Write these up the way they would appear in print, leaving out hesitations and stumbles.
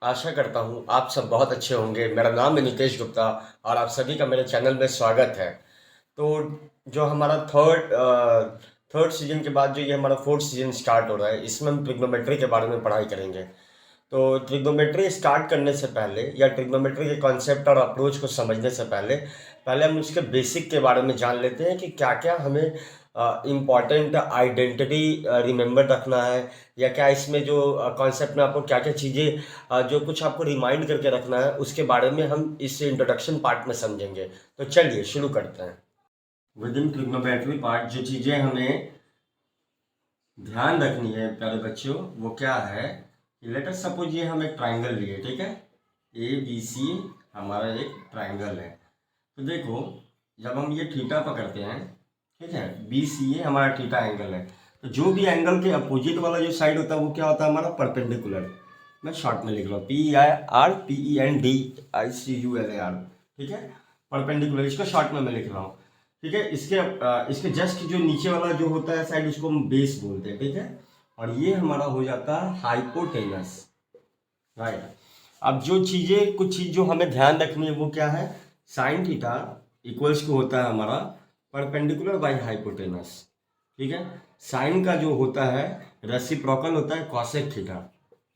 आशा करता हूँ आप सब बहुत अच्छे होंगे। मेरा नाम है नितेश गुप्ता और आप सभी का मेरे चैनल में स्वागत है। तो जो हमारा थर्ड सीजन के बाद जो ये हमारा फोर्थ सीजन स्टार्ट हो रहा है, इसमें हम ट्रिग्नोमेट्री के बारे में पढ़ाई करेंगे। तो ट्रिग्नोमेट्री स्टार्ट करने से पहले या ट्रिग्नोमेट्री के कॉन्सेप्ट और अप्रोच को समझने से पहले पहले हम उसके बेसिक के बारे में जान लेते हैं कि क्या क्या हमें इम्पॉर्टेंट आइडेंटिटी रिमेंबर रखना है, या क्या इसमें जो कॉन्सेप्ट में आपको क्या क्या चीज़ें जो कुछ आपको रिमाइंड करके रखना है, उसके बारे में हम इस इंट्रोडक्शन पार्ट में समझेंगे। तो चलिए शुरू करते हैं। विद इन ट्रिग्नोमेट्री पार्ट जो चीज़ें हमें ध्यान रखनी है प्यारे बच्चों, वो क्या है कि लेट अस सपोज ये हम एक ट्राइंगल लिए, ठीक है। ए बी सी हमारा एक ट्राइंगल है। तो देखो, जब हम ये थीटा पकड़ते हैं, ठीक है, बी सी ए हमारा थीटा एंगल है। तो जो भी एंगल के अपोजिट वाला जो साइड होता है वो क्या होता है, हमारा परपेंडिकुलर। मैं शॉर्ट में लिख रहा हूँ, PERPENDICULAR, ठीक है, परपेंडिकुलर। इसको शॉर्ट में मैं लिख रहा हूँ, ठीक है। इसके जस्ट जो नीचे वाला जो होता है साइड, उसको हम बेस बोलते हैं, ठीक है। और ये हमारा हो जाता है हाइपोटेनस, राइट। अब जो चीजें, कुछ चीज जो हमें ध्यान रखनी है वो क्या है, साइन थीटा इक्वल्स को होता है हमारा परपेंडिकुलर बाई हाइपोटेनस, ठीक है। साइन का जो होता है रेसिप्रोकल होता है cosec theta,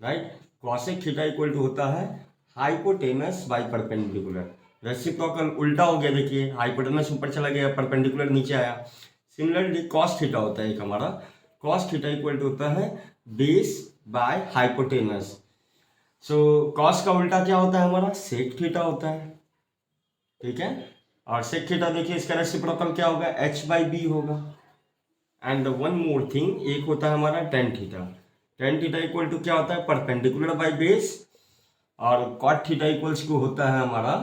right. Cosec theta equal to होता है हाइपोटेनस बाई परपेंडिकुलर। रेसिप्रोकल उल्टा हो गया, देखिए, हाइपोटेनस ऊपर चला गया, परपेंडिकुलर नीचे आया। सिमिलरली कॉस थीटा होता है एक हमारा, कॉस थीटा इक्वल टू होता है base by hypotenuse. So cos का उल्टा क्या होता है, हमारा सेक थीटा होता है, ठीक है। और सेक थीटा देखिए, इसका रेसिप्रोकल क्या होगा, एच बाई बी होगा। एंड वन मोर थिंग, एक होता है हमारा tan theta. Tan theta equal to क्या होता है, परपेंडिकुलर बाई बेस। और कॉट थीटा इक्वल्स को होता है हमारा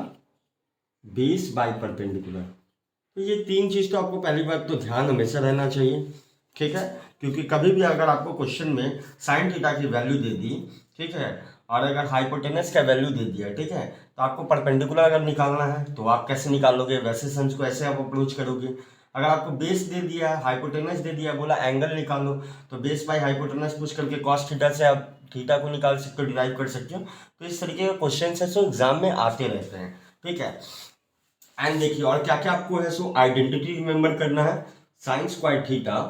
बेस बाई परपेंडिकुलर। तो ये तीन चीज तो आपको पहली बात तो ध्यान हमेशा रहना चाहिए, ठीक है। क्योंकि कभी भी अगर आपको क्वेश्चन में साइन थीटा की वैल्यू दे दी, ठीक है, और अगर हाइपोटेनस का वैल्यू दे दिया, ठीक है, तो आपको परपेंडिकुलर अगर निकालना है तो आप कैसे निकालोगे, वैसे सन्स को ऐसे आप अप्रोच करोगे। अगर आपको बेस दे दिया है, हाइपोटेनस दे दिया, बोला एंगल निकालो, तो बेस बाई हाइपोटेनस पूछ करके कॉस थीटा से आप थीटा को निकाल सकते हो, डिराइव कर सकते हो। तो इस तरीके के क्वेश्चन है सो एग्जाम में आते रहते हैं, ठीक है। एंड देखिए, और क्या क्या आपको है सो आइडेंटिटी रिमेंबर करना है। Sine square theta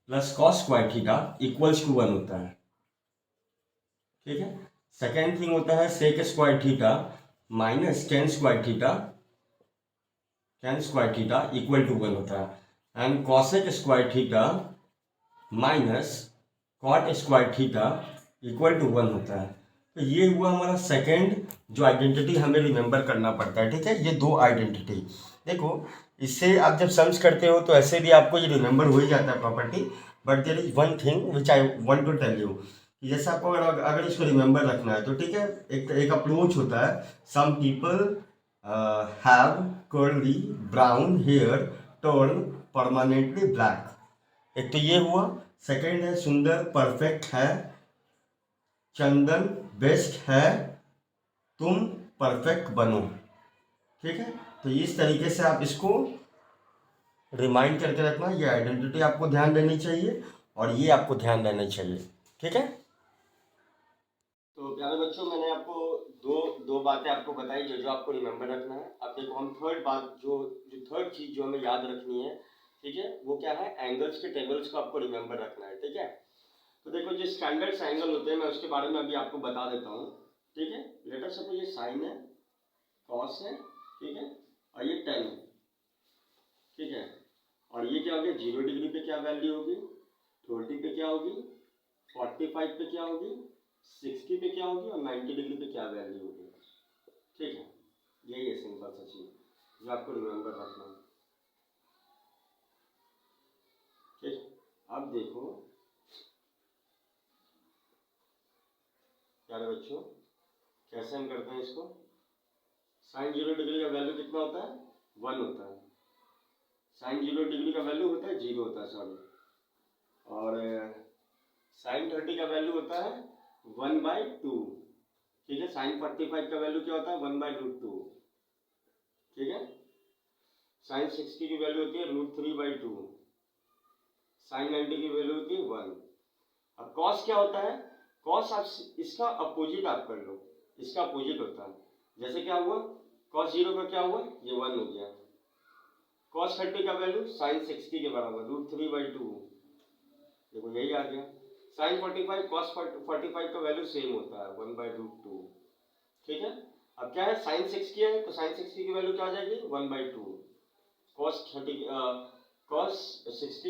plus cos square theta equals to 1 होता है, ठीक है। सेकेंड थिंग होता है sec square theta minus tan square theta equal to 1 होता है। And cosec square theta minus cot square theta equal to 1 होता है। तो ये हुआ हमारा सेकेंड जो आइडेंटिटी हमें रिमेंबर करना पड़ता है, ठीक है। ये दो आइडेंटिटी, देखो, इससे आप जब सम्स करते हो तो ऐसे भी आपको ये रिमेंबर हो ही जाता है property. But there is one thing which I want to tell you कि जैसे आपको अगर इसको रिमेंबर रखना है तो ठीक है, एक अप्रोच होता है। Some people have curly brown hair turn permanently black. एक तो ये हुआ। सेकंड है सुंदर परफेक्ट है, चंदन बेस्ट है, तुम परफेक्ट बनो, ठीक है। तो इस तरीके से आप इसको रिमाइंड करके रखना, ये आइडेंटिटी आपको ध्यान देनी चाहिए और ये आपको ध्यान देना चाहिए, ठीक है। तो प्यारे बच्चों, मैंने आपको दो दो बातें आपको बताई जो जो आपको रिमेंबर रखना है। अब देखो, हम थर्ड बात जो जो थर्ड चीज जो हमें याद रखनी है, ठीक है, वो क्या है, एंगल्स के टेबल्स को आपको रिमेंबर रखना है, ठीक है। तो देखो, जो स्टैंडर्ड एंगल होते हैं मैं उसके बारे में अभी आपको बता देता हूँ, ठीक है। लेट अस सपोज ये साइन है, कॉस है, ठीक है, और ये टेन है, ठीक है। और ये क्या हो गया, 0 डिग्री पे क्या वैल्यू होगी, 30 पे क्या होगी, 45 पे क्या होगी, 60 पे क्या होगी, और 90 डिग्री पे क्या वैल्यू होगी, ठीक है। यही है सिंपल सा चीज जो आपको रिमेंबर रखना है, ठीक। अब देखो प्यारे बच्चों, कैसे हम करते हैं इसको। साइन 0 डिग्री का वैल्यू कितना होता है, 1 होता है। साइन 0 डिग्री का वैल्यू होता है 0 होता है, सॉरी। और साइन 30 का वैल्यू होता है 1/2, ठीक है। साइन 45 का वैल्यू क्या होता है, 1/√2, ठीक है। साइन 60 की वैल्यू होती है √3/2। साइन 90 की वैल्यू होती है 1। अब कॉस क्या होता है, कॉस आप इसका अपोजिट आप कर लो, इसका अपोजिट होता है। जैसे क्या हुआ, कॉस 0 का क्या हुआ, ये 1 हो गया। कॉस 30 का वैल्यू साइन 60 के बराबर √3/2, देखो यही आ गया। साइन 45 कॉस 45 का वैल्यू सेम होता है 1/√2, ठीक है। अब क्या है, साइन 60 है तो साइन 60 की वैल्यू क्या आ जाएगी 1/2। कॉस 60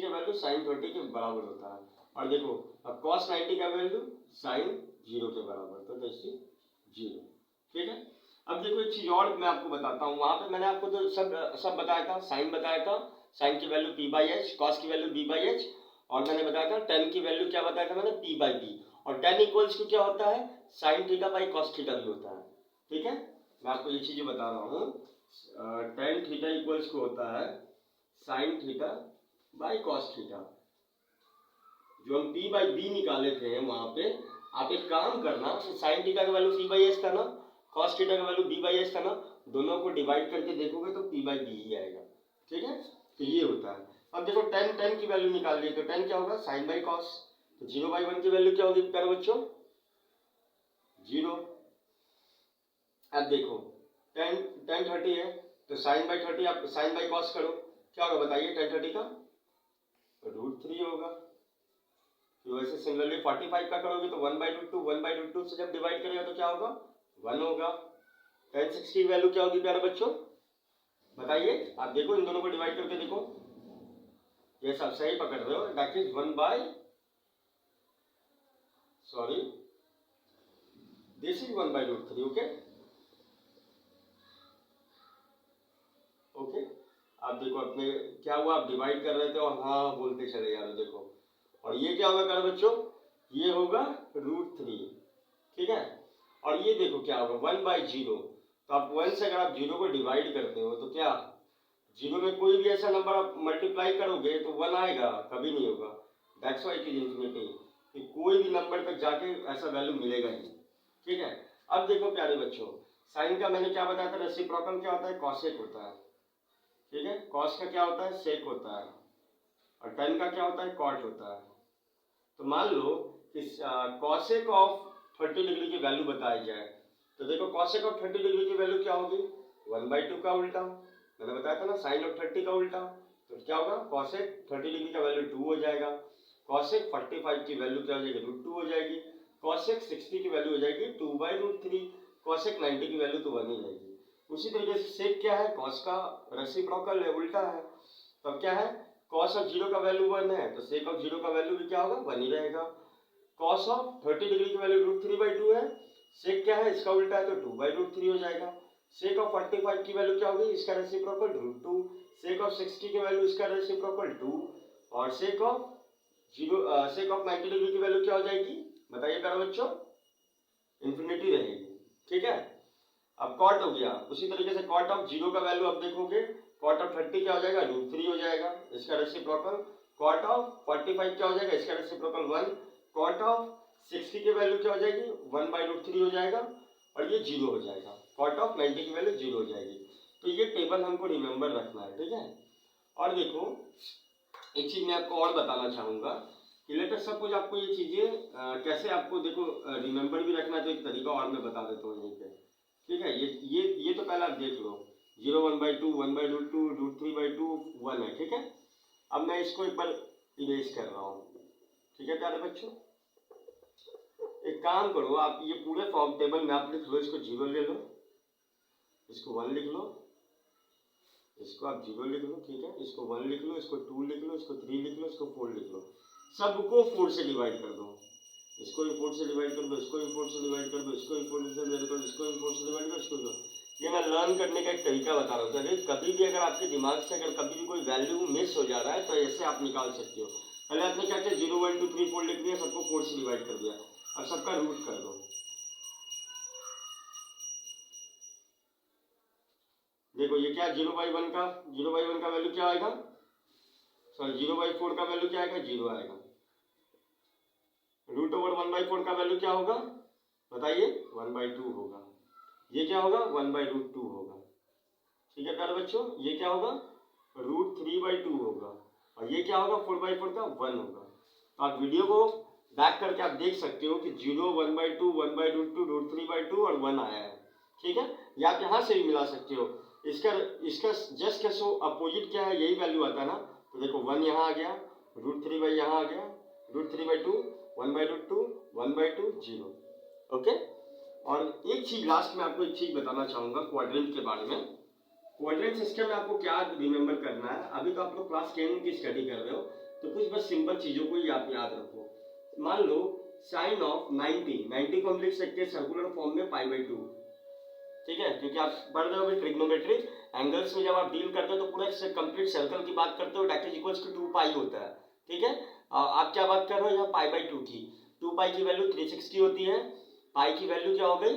का वैल्यू साइन 30 के बराबर होता है। और देखो अब कॉस 90 का वैल्यू साइन 0 के बराबर, तो जैसे 0, ठीक है। अब देखो एक चीज और मैं आपको बताता हूँ, वहां पे मैंने आपको तो सब बताया था, साइन बताया था, साइन की वैल्यू p/h, कॉस की वैल्यू b/h, और मैंने बताया था टेन की वैल्यू क्या बताया था मैंने, p/b। और टेन इक्वल्स टू क्या होता है, sine theta by cos theta भी होता है, ठीक है। मैं आपको ये चीजें बता रहा हूँ, टेन थीटा इक्वल्स टू होता है sine theta by cos theta. जो हम p/b निकाले थे वहां पे, आप एक काम करना, साइन थीटा का वैल्यू p/s था ना, कॉस थीटा का वैल्यू b/s था ना, दोनों को डिवाइड करके देखोगे तो p/b ही आएगा, ठीक है। तो ये होता है। अब देखो टेन की वैल्यू निकाल ली तो टेन क्या होगा, साइन बाई कॉस, तो 0/1 की वैल्यू क्या होगी प्यारे बच्चों, 0। अब देखो टेन 30 है तो साइन बाई 30 आप साइन बाई कॉस करो, क्या होगा बताइए, 10 30 का √3 होगा। तो वैसे सिमिलरली 45 का करोगे तो 1/√2, 1/√2 से जब डिवाइड करेगा तो क्या होगा 1 होगा। 1060 की वैल्यू क्या होगी प्यारे बच्चों बताइए, आप देखो इन दोनों को डिवाइड करके देखो, ये सब सही पकड़ रहे हो, that is 1/, this is 1/√3, okay okay. आप देखो अपने क्या हुआ, आप डिवाइड कर रहे थे और हाँ बोलते चले जा रहे, देखो। और ये क्या होगा प्यारे बच्चों, ये होगा √3, ठीक है। और ये देखो क्या होगा 1/0, तो आप 1 से अगर आप 0 को डिवाइड करते हो तो क्या 0 में कोई भी ऐसा नंबर आप मल्टीप्लाई करोगे तो 1 आएगा, कभी नहीं होगा। That's why it is infinity, कि कोई भी नंबर तक जाके ऐसा वैल्यू मिलेगा ही, ठीक है। अब देखो प्यारे बच्चों, साइन का मैंने क्या बताया था, रेसिप्रोकल क्या होता है, कॉसेक होता है, ठीक है। कॉस का क्या होता है, सेक होता है, और टेन का क्या होता है, कॉट होता है। तो मान लो कि कॉसेक ऑफ 30 डिग्री की वैल्यू बताई जाए, तो देखो कॉसेक ऑफ 30 डिग्री की वैल्यू क्या होगी 1/2 का उल्टा, मैंने बताया था ना साइन ऑफ 30 का उल्टा, तो क्या होगा कॉसेक 30 डिग्री का वैल्यू 2 हो जाएगा। कॉसेक 45 की वैल्यू क्या हो जाएगी √2 हो जाएगी। कॉसेक 60 की वैल्यू हो जाएगी 2/√3। कॉसेक 90 की वैल्यू तो 1 ही रहेगी। उसी तरीके से सेक क्या है, कॉस का रेसिप्रोकल है, उल्टा है। तब क्या है, कॉस ऑफ 0 का वैल्यू 1 है तो सेक ऑफ 0 का वैल्यू भी क्या होगा 1 ही रहेगा। कॉस ऑफ 30 डिग्री की वैल्यू √3/2 है, सेक क्या है इसका उल्टा है तो 2/√3 हो जाएगा। सेक ऑफ 45 की वैल्यू क्या होगी, इसका रेसिप्रोकल √2। सेक ऑफ 60 की वैल्यू इसका रेसिप्रोकल 2, और सेक ऑफ 90 डिग्री की वैल्यू क्या हो जाएगी बताइए प्यारे बच्चों, इंफिनिटी रहेगी, ठीक है। अब कॉट हो गया, उसी तरीके से कॉट ऑफ 0 का वैल्यू अब देखोगे, कॉट ऑफ 30 क्या हो जाएगा √3 हो जाएगा, इसका रेसिप्रोकल। कॉट ऑफ 45 क्या हो जाएगा, इसका रेसिप्रोकल 1। कॉट ऑफ 60 की वैल्यू क्या हो जाएगी 1/√3 हो जाएगा, और ये 0 हो जाएगा। कॉट ऑफ 90 की वैल्यू 0 हो जाएगी। तो ये टेबल हमको रिमेंबर रखना है, ठीक है। और देखो एक चीज मैं आपको और बताना चाहूंगा कि लेटेस्ट सपोज आपको ये चीजें कैसे आपको देखो रिमेंबर भी रखना है, तो एक तरीका और मैं बता देता हूँ यहीं पे, ठीक है। ये तो पहले आप देख लो, 0 1/2 1/√2 √3/2 1 है, ठीक है। अब मैं इसको एक बार इरेज कर रहा हूँ, ठीक है प्यारे बच्चों। एक काम करो, आप ये पूरे फॉर्म टेबल में आप लिख लो, इसको 0 ले लो, इसको 1 लिख लो, इसको आप 0 लिख लो, ठीक है। इसको 1 लिख लो, इसको 2 लिख लो, इसको 3 लिख लो, इसको 4 लिख लो। सबको 4 से डिवाइड कर दो, इसको भी 4 से डिवाइड कर दो, इसको भी 4 से डिवाइड कर दो, इसको भी 4 से डिवाइड कर दो, इसको भी 4 से डिवाइड करो, इसको भी। ये मैं लर्न करने का एक तरीका बता रहा हूँ, अगर कभी भी अगर आपके दिमाग से अगर कभी भी कोई वैल्यू मिस हो जा रहा है तो ऐसे आप निकाल सकते हो। पहले आपने क्या किया, 0 1 2 3 4 लिख दिया, सबको 4 से डिवाइड कर दिया, अब सबका रूट कर दो। देखो ये क्या 0/1 का वैल्यू क्या आएगा, सॉरी 0/4 का वैल्यू क्या आएगा 0 आएगा। √1/4 का वैल्यू क्या होगा बताइए 1/2 होगा। ये क्या होगा 1/√2 होगा, ठीक है प्यारे बच्चों। ये क्या होगा √3/2 होगा, और ये क्या होगा 4/4 का 1 होगा। तो आप वीडियो को बैक करके आप देख सकते हो कि 0, 1/2, 1/√2, √3/2 और 1 आया है। ठीक है, या आप यहाँ से भी मिला सकते हो। इसका इसका जस्ट कैसे अपोजिट क्या है, यही वैल्यू आता है ना। तो देखो 1 यहाँ आ गया, √3 यहाँ आ गया, √3/2, 1/√2, 1/2, 0। ओके, और एक चीज लास्ट में आपको एक चीज बताना चाहूंगा क्वाड्रेंट के बारे में। क्वाड्रेंट सिस्टम में आपको क्या रिमेंबर करना है, अभी तो आप लोग क्लास 10 की स्टडी कर रहे हो, तो कुछ बस सिंपल चीजों को ही आप याद रखो। मान लो साइन ऑफ 90 को हम लिख सकते हैं सर्कुलर फॉर्म में π/2। ठीक है, क्योंकि आप पढ़ रहे हो ट्रिग्नोमेट्री एंगल्स में, जब आप डील करते हो तो पूरा कंप्लीट सर्कल की बात करते हो, डेट इज इक्वल्स टू 2π होता है। ठीक है, आप क्या बात कर रहे हो यहाँ π/2 की। 2π की वैल्यू 360 होती है, पाई की वैल्यू क्या हो गई,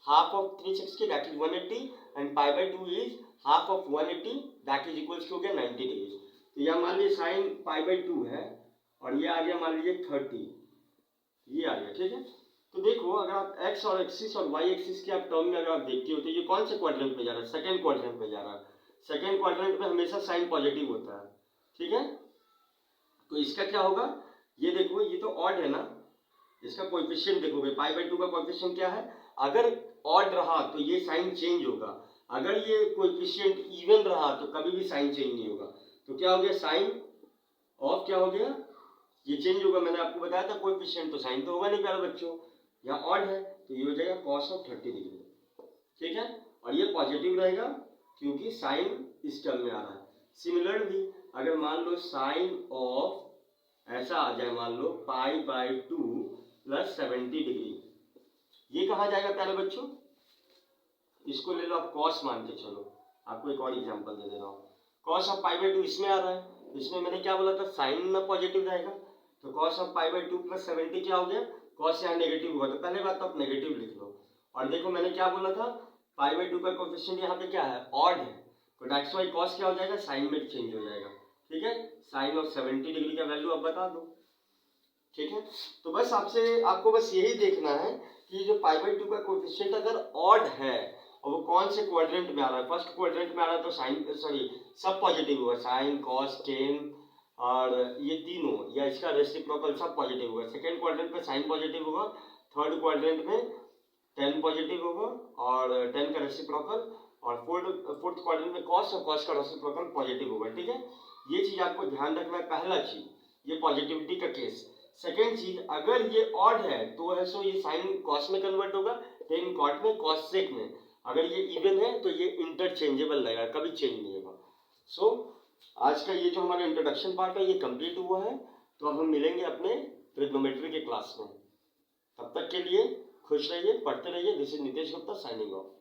half of 360 that is 180, and π/2 is half of 180 that is equals to 90 degree. तो यह मान लीजिए साइन π/2 है और ये आ गया मान लीजिए 30, ये आ गया। ठीक है, तो देखो अगर आप एक्स और एक्सिस और वाई एक्सिस के आप टर्म में अगर आप देखते हो तो ये कौन से क्वाड्रेंट में जा रहा है, सेकंड क्वाड्रेंट में जा रहा है। सेकंड क्वाड्रेंट में हमेशा साइन पॉजिटिव होता है। ठीक है, तो इसका क्या होगा, ये देखो ये तो ऑड है ना, इसका कोएफिशिएंट देखोगे π/2 का कोएफिशिएंट क्या है, अगर ऑड रहा तो ये साइन चेंज होगा, अगर ये कोएफिशिएंट इवन रहा तो कभी भी साइन चेंज नहीं होगा। तो क्या हो गया, साइन ऑफ क्या हो गया, ये चेंज होगा। मैंने आपको बताया था कोएफिशिएंट, तो साइन तो होगा नहीं प्यारे बच्चों, यहाँ ऑड है तो ये हो जाएगा cos ऑफ 30 डिग्री। ठीक है, और ये पॉजिटिव रहेगा क्योंकि साइन इस टर्म में आ रहा है। सिमिलरली अगर मान लो साइन ऑफ ऐसा आ जाए, मान लो π/2 + 70 डिग्री, ये कहाँ जाएगा प्यारे बच्चों, इसको ले लो आप cos मान के चलो। आपको एक और एग्जांपल दे दे रहा हूँ, cos ऑफ π/2 इसमें आ रहा है, इसमें मैंने क्या बोला था, साइन ना पॉजिटिव रहेगा, तो cos ऑफ π/2 + 70 क्या हो गया, cos यहाँ नेगेटिव होगा, तो पहले बात तो आप नेगेटिव लिख लो। और देखो मैंने क्या बोला था, π/2 का कोएफिशिएंट यहाँ पे क्या है, ऑड है, तो दैट्स व्हाई cos क्या हो जाएगा, साइन में चेंज हो जाएगा। ठीक है, साइन ऑफ 70 डिग्री का वैल्यू अब बता दो। ठीक है, तो बस आपको बस यही देखना है कि जो π/2 का कोएफिशिएंट अगर ऑड है और वो कौन से क्वाड्रेंट में आ रहा है, फर्स्ट क्वाड्रेंट में आ रहा है तो साइन सब पॉजिटिव होगा, साइन cos tan और ये तीनों या इसका रेसिप्रोकल सब पॉजिटिव होगा। सेकेंड क्वाड्रेंट में साइन पॉजिटिव होगा, थर्ड क्वाड्रेंट में tan पॉजिटिव होगा और tan का रेसिप्रोकल, और फोर्थ क्वाड्रेंट में cos और cos का रेसिप्रोकल पॉजिटिव होगा। ठीक है, ये चीज आपको ध्यान रखना है, पहला चीज ये पॉजिटिविटी का केस। सेकेंड चीज, अगर ये ऑड है तो है सो ये साइन cos में कन्वर्ट होगा, tan cot में, cos sec में। अगर ये इवन है तो ये इंटरचेंजेबल रहेगा, कभी चेंज नहीं होगा। सो आज का ये जो हमारा इंट्रोडक्शन पार्ट है ये कंप्लीट हुआ है, तो अब हम मिलेंगे अपने ट्रिग्नोमेट्री के क्लास में। तब तक के लिए खुश रहिए, पढ़ते रहिए। This is Nitesh Gupta signing off.